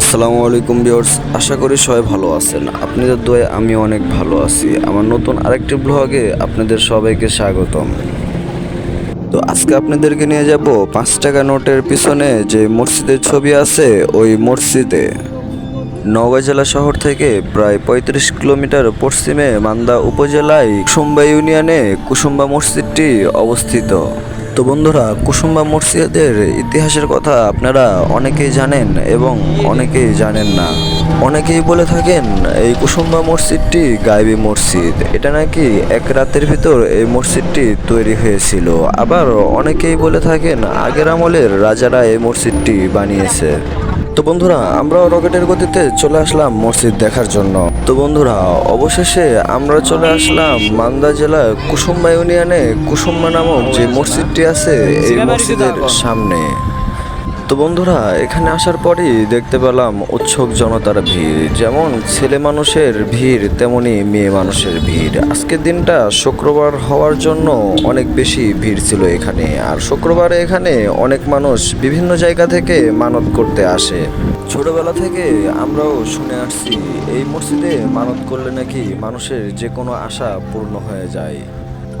আসসালামু আলাইকুম ভিউয়ার্স, আশা করি সবাই ভালো আছেন। আপনাদের দোয়ায় আমি অনেক ভালো আছি। আমার নতুন আরেকটি ব্লগে আপনাদের সবাইকে স্বাগতম। তো আজকে আপনাদেরকে নিয়ে যাব 5 টাকা নোটের পিছনে যে মসজিদের ছবি আছে ওই মসজিদে। নওগাঁ জেলা শহর থেকে প্রায় 35 কিলোমিটার পশ্চিমে মান্দা উপজেলায় কুসুম্বা ইউনিয়নে কুসুম্বা মসজিদটি অবস্থিত। তো বন্ধুরা, কুসুম্বা মসজিদের ইতিহাসের কথা আপনারা অনেকেই জানেন এবং অনেকেই জানেন না। অনেকেই বলে থাকেন এই কুসুম্বা মসজিদটি গায়েবী মসজিদ, এটা নাকি এক রাতের ভিতর এই মসজিদটি তৈরি হয়েছিল। আবার অনেকেই বলে থাকেন আগের আমলের রাজারা এই মসজিদটি বানিয়েছে। তো বন্ধুরা, আমরা রকেটের গতিতে চলে আসলাম মসজিদ দেখার জন্য। তো বন্ধুরা, অবশেষে আমরা চলে আসলাম মান্দা জেলার কুসুম্বা ইউনিয়নে কুসুম্বা নামক যে মসজিদটি আছে এই মসজিদের সামনে। তো বন্ধুরা, এখানে আসার পরেই দেখতে পেলাম উৎসুক জনতার ভিড়। যেমন ছেলে মানুষের ভিড় তেমনি মেয়ে মানুষের ভিড়। আজকের দিনটা শুক্রবার হওয়ার জন্য অনেক বেশি ভিড় ছিল এখানে। আর শুক্রবারে এখানে অনেক মানুষ বিভিন্ন জায়গা থেকে মানত করতে আসে। ছোটবেলা থেকে আমরাও শুনে আসছি এই মসজিদে মানত করলে নাকি মানুষের যে কোনো আশা পূর্ণ হয়ে যায়।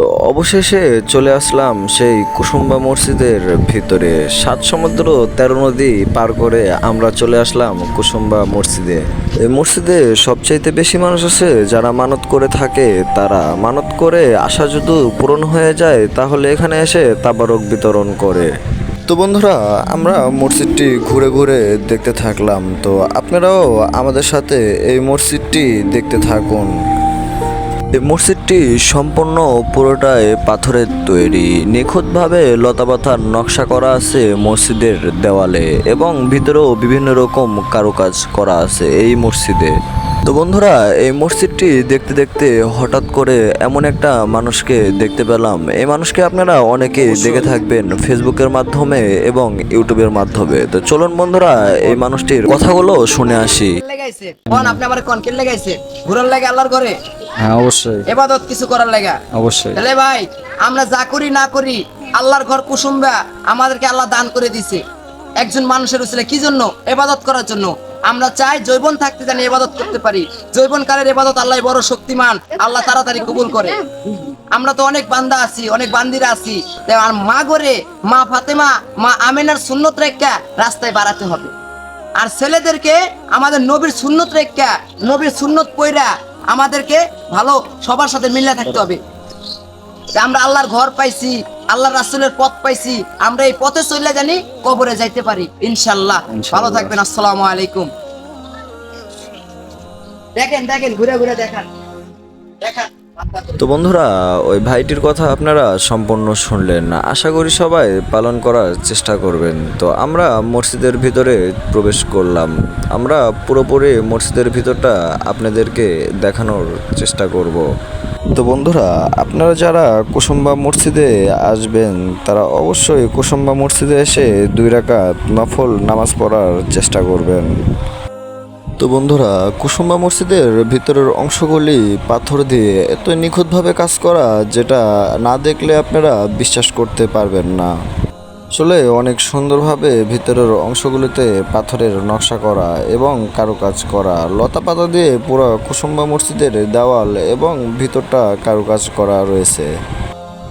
তো অবশেষে চলে আসলাম সেই কুসুম্বা মসজিদের ভিতরে। 7 সমুদ্র 13 নদী পার করে আমরা চলে আসলাম কুসুম্বা মসজিদে। এই মসজিদে সবচাইতে বেশি মানুষ আছে যারা মানত করে থাকে। তারা মানত করে আশা যদি পূরণ হয়ে যায় তাহলে এখানে এসে তাবারক বিতরণ করে। তো বন্ধুরা, আমরা মসজিদটি ঘুরে ঘুরে দেখতে থাকলাম। তো আপনারাও আমাদের সাথে এই মসজিদটি দেখতে থাকুন। এই মসজিদটি সম্পূর্ণ পুরোটাই পাথরের তৈরি। নিখুঁতভাবে লতাপাতার নকশা করা আছে মসজিদের দেওয়ালে এবং ভিতরেও বিভিন্ন রকম কারুকাজ করা আছে এই মসজিদে। তো বন্ধুরা, এই মসজিদটি দেখতে দেখতে হঠাৎ করে এমন একটা মানুষকে দেখতে পেলাম। এই মানুষকে আপনারা অনেকেই দেখে থাকবেন ফেসবুকের মাধ্যমে এবং ইউটিউবের মাধ্যমে। তো চলুন বন্ধুরা, এই মানুষটির কথাগুলো শুনে আসি। আপনি আমার কনকেট লাগাইছে ঘুরার লাগে আল্লাহর ঘরে। হ্যাঁ, অবশ্যই এবাদত কিছু করার লাগা অবশ্যই। তাহলে ভাই, আমরা যা করি না করি আল্লাহর ঘর কুসুম্বা আমাদেরকে আল্লাহ দান করে দিছে একজন মানুষের উসিলে। কি জন্য? এবাদত করার জন্য। আমরা চাই যৌবন থাকতে জানি এবাদত করতে পারি। যৌবনকালের এবাদত আল্লাহ বড় শক্তিমান, আল্লাহ তাড়াতাড়ি কবুল করে। আমরা তো অনেক বান্দা আছি, অনেক বান্দিরা আছি। আর মা ঘরে মা ফাতেমা মা আমেনার সুন্নত রেখা রাস্তায় বাড়াতে হবে। আর ছেলেদেরকে আমাদের নবীর সুন্নত রেখা নবীর সুন্নত পয়রা আমাদেরকে ভালো সবার সাথে মিলে থাকতে হবে। আমরা আল্লাহর ঘর পাইছি, আল্লাহর রাসূলের পথ পাইছি, আমরা এই পথে চলে জানি কবরে যাইতে পারি ইনশাআল্লাহ। ভালো থাকবেন। আসসালামু আলাইকুম। দেখেন দেখেন, ঘুরে ঘুরে দেখান দেখান। তো বন্ধুরা, ওই ভাইটির কথা আপনারা সম্পূর্ণ শুনলেন। আশা করি সবাই পালন করার চেষ্টা করবেন। তো আমরা মসজিদের ভিতরে প্রবেশ করলাম। আমরা পুরোপুরি মসজিদের ভিতরটা আপনাদেরকে দেখানোর চেষ্টা করব। তো বন্ধুরা, আপনারা যারা কুসুম্বা মসজিদে আসবেন তারা অবশ্যই কুসুম্বা মসজিদে এসে 2 রাকাত নফল নামাজ পড়ার চেষ্টা করবেন। তো বন্ধুরা, কুসুম্বা মসজিদের ভিতরের অংশগুলি পাথর দিয়ে এত নিখুঁতভাবে কাজ করা যেটা না দেখলে আপনারা বিশ্বাস করতে পারবেন না। আসলে অনেক সুন্দরভাবে ভিতরের অংশগুলিতে পাথরের নকশা করা এবং কারুকাজ করা। লতা পাতা দিয়ে পুরো কুসুম্বা মসজিদের দেওয়াল এবং ভিতরটা কারুকাজ করা রয়েছে।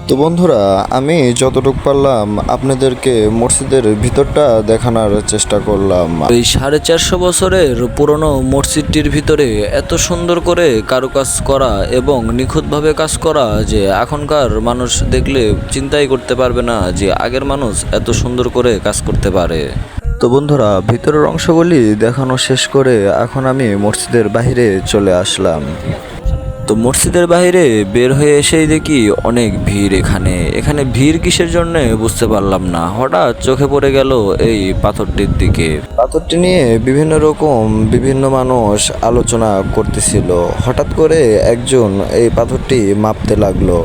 তো বন্ধুরা, আমি যতটুকু পারলাম আপনাদেরকে মসজিদের ভিতরটা দেখানোর চেষ্টা করলাম। এই 450 বছরের পুরনো মসজিদটির ভিতরে এত সুন্দর করে কারুকাজ করা এবং নিখুঁতভাবে কাজ করা যে এখনকার মানুষ দেখলে চিন্তাই করতে পারবে না যে আগের মানুষ এত সুন্দর করে কাজ করতে পারে। তো বন্ধুরা, ভিতরের অংশগুলি দেখানো শেষ করে এখন আমি মসজিদের বাইরে চলে আসলাম। তো মসজিদের বাইরে বের হয়ে এসেই দেখি অনেক ভিড়। এখানে ভিড় কিসের জন্য বুঝতে পারলাম না। হঠাৎ চোখে পড়ে গেল এই পাথরটির দিকে। পাথরটি নিয়ে বিভিন্ন মানুষ আলোচনা করতেছিল। হঠাৎ করে একজন এই পাথরটি মাপতে লাগলো।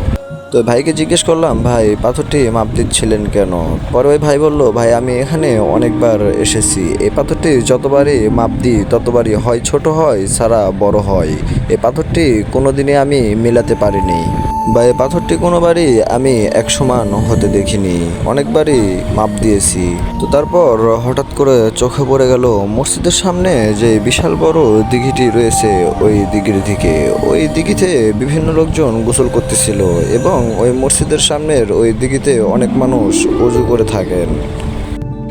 তো ভাইকে জিজ্ঞেস করলাম, ভাই পাথরটি মাপ দিচ্ছিলেন কেন? পরে ওই ভাই বলল, ভাই আমি এখানে অনেকবার এসেছি, এই পাথরটি যতবারই মাপ দিই ততবারই হয় ছোট হয় ছাড়া বড় হয়। এই পাথরটি কোনোদিনই আমি মেলাতে পারিনি। বা এই পাথরটি কোনোবারই আমি এক সমান হতে দেখিনি, অনেকবারই মাপ দিয়েছি। তো তারপর হঠাৎ করে চোখে পড়ে গেল মসজিদের সামনে যে বিশাল বড় দিঘিটি রয়েছে, ওই দিঘির দিকে। ওই দিঘিতে বিভিন্ন লোকজন গোসল করতেছিল এবং ওই মসজিদের সামনের ওই দিঘিতে অনেক মানুষ ওযু করে থাকেন।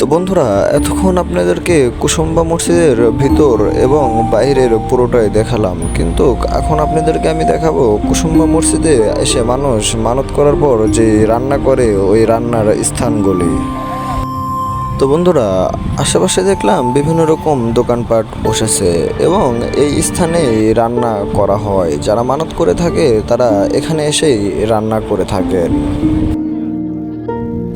তো বন্ধুরা, এতক্ষণ আপনাদেরকে কুসুম্বা মসজিদের ভিতর এবং বাইরের পুরোটাই দেখালাম, কিন্তু এখন আপনাদেরকে আমি দেখাবো কুসুম্বা মসজিদে এসে মানুষ মানত করার পর যে রান্না করে ওই রান্নার স্থানগুলি। তো বন্ধুরা, আশেপাশে দেখলাম বিভিন্ন রকম দোকানপাট বসেছে এবং এই স্থানেই রান্না করা হয়। যারা মানত করে থাকে তারা এখানে এসেই রান্না করে থাকেন।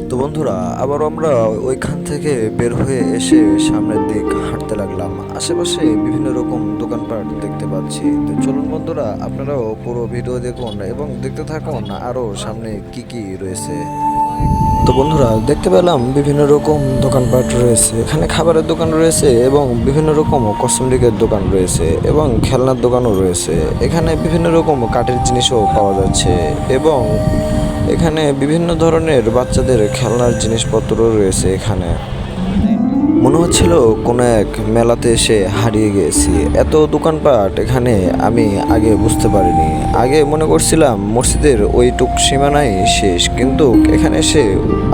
তো বন্ধুরা, আবার আমরা ওইখান থেকে বের হয়ে এসে সামনের দিক হাঁটতে লাগলাম। আশেপাশে বিভিন্ন রকম দোকানপাট দেখতে পাচ্ছি। তো চলুন বন্ধুরা, আপনারাও পুরো ভিডিও দেখুন এবং দেখতে থাকুন আরও সামনে কি কি রয়েছে। তো বন্ধুরা, দেখতে পেলাম বিভিন্ন রকম দোকানপাট রয়েছে। এখানে খাবারের দোকান রয়েছে এবং বিভিন্ন রকম কসমেটিকের দোকান রয়েছে এবং খেলনার দোকানও রয়েছে। এখানে বিভিন্ন রকম কাঠের জিনিসও পাওয়া যাচ্ছে এবং এখানে বিভিন্ন ধরনের বাচ্চাদের খেলনার জিনিসপত্র রয়েছে। এখানে মনে হচ্ছিল কোনো এক মেলাতে এসে হারিয়ে গিয়েছি। এত দোকানপাট এখানে আমি আগে বুঝতে পারিনি। আগে মনে করছিলাম মসজিদের ওইটুক সীমানাই শেষ, কিন্তু এখানে এসে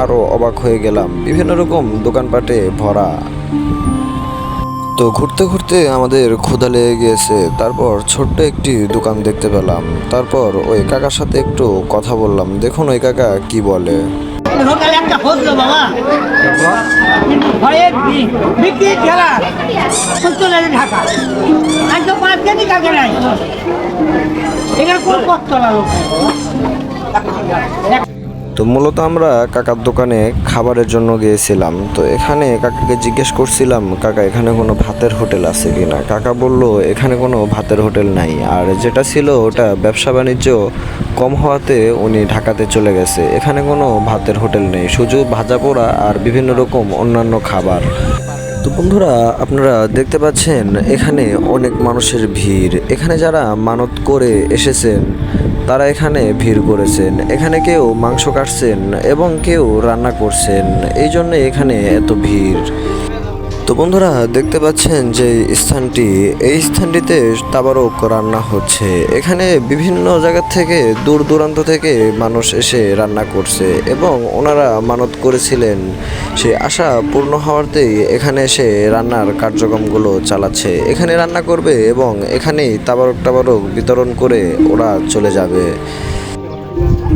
আরও অবাক হয়ে গেলাম, বিভিন্ন রকম দোকানপাটে ভরা। তো ঘুরতে ঘুরতে আমাদের ক্ষুধা লেগে গিয়েছে। তারপর ছোট্ট একটি দোকান দেখতে পেলাম। তারপর ওই কাকার সাথে একটু কথা বললাম। দেখুন ওই কাকা কি বলে। সকালে একটা হতো বাবা বিক্রি খেলা চলে ঢাকা একদম 5 কেজি কাকে নাই এখানে কোন কষ্ট লাগলো। তো মূলত আমরা কাকার দোকানে খাবারের জন্য গিয়েছিলাম। তো এখানে কাকাকে জিজ্ঞেস করছিলাম, কাকা এখানে কোনো ভাতের হোটেল আছে কিনা। কাকা বলল এখানে কোনো ভাতের হোটেল নাই, আর যেটা ছিল ওটা ব্যবসা বাণিজ্য কম হওয়াতে উনি ঢাকাতে চলে গেছে। এখানে কোনো ভাতের হোটেল নেই, শুধু ভাজা পোড়া আর বিভিন্ন রকম অন্যান্য খাবার। তো বন্ধুরা, আপনারা দেখতে পাচ্ছেন এখানে অনেক মানুষের ভিড়। এখানে যারা মানত করে এসেছেন তারা এখানে ভিড় করেছেন। এখানে কেউ মাংস কাটছেন এবং কেউ রান্না করছেন, এই জন্য এখানে এত ভিড়। তো বন্ধুরা, দেখতে পাচ্ছেন যে এই স্থানটিতে তাবারক রান্না হচ্ছে। এখানে বিভিন্ন জায়গা থেকে দূর দূরান্ত থেকে মানুষ এসে রান্না করছে এবং ওনারা মানত করেছিলেন, সেই আশা পূর্ণ হওয়াতেই এখানে এসে রান্নার কার্যক্রমগুলো চালাচ্ছে। এখানে রান্না করবে এবং এখানেই তাবারক বিতরণ করে ওরা চলে যাবে।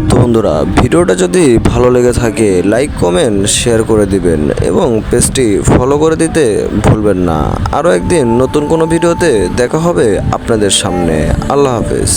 তো বন্ধুরা, ভিডিওটা যদি ভালো লেগে থাকে লাইক কমেন্ট শেয়ার করে দিবেন এবং পেজটি ফলো করে দিতে ভুলবেন না। আরও একদিন নতুন কোনো ভিডিওতে দেখা হবে আপনাদের সামনে। আল্লাহ হাফেজ।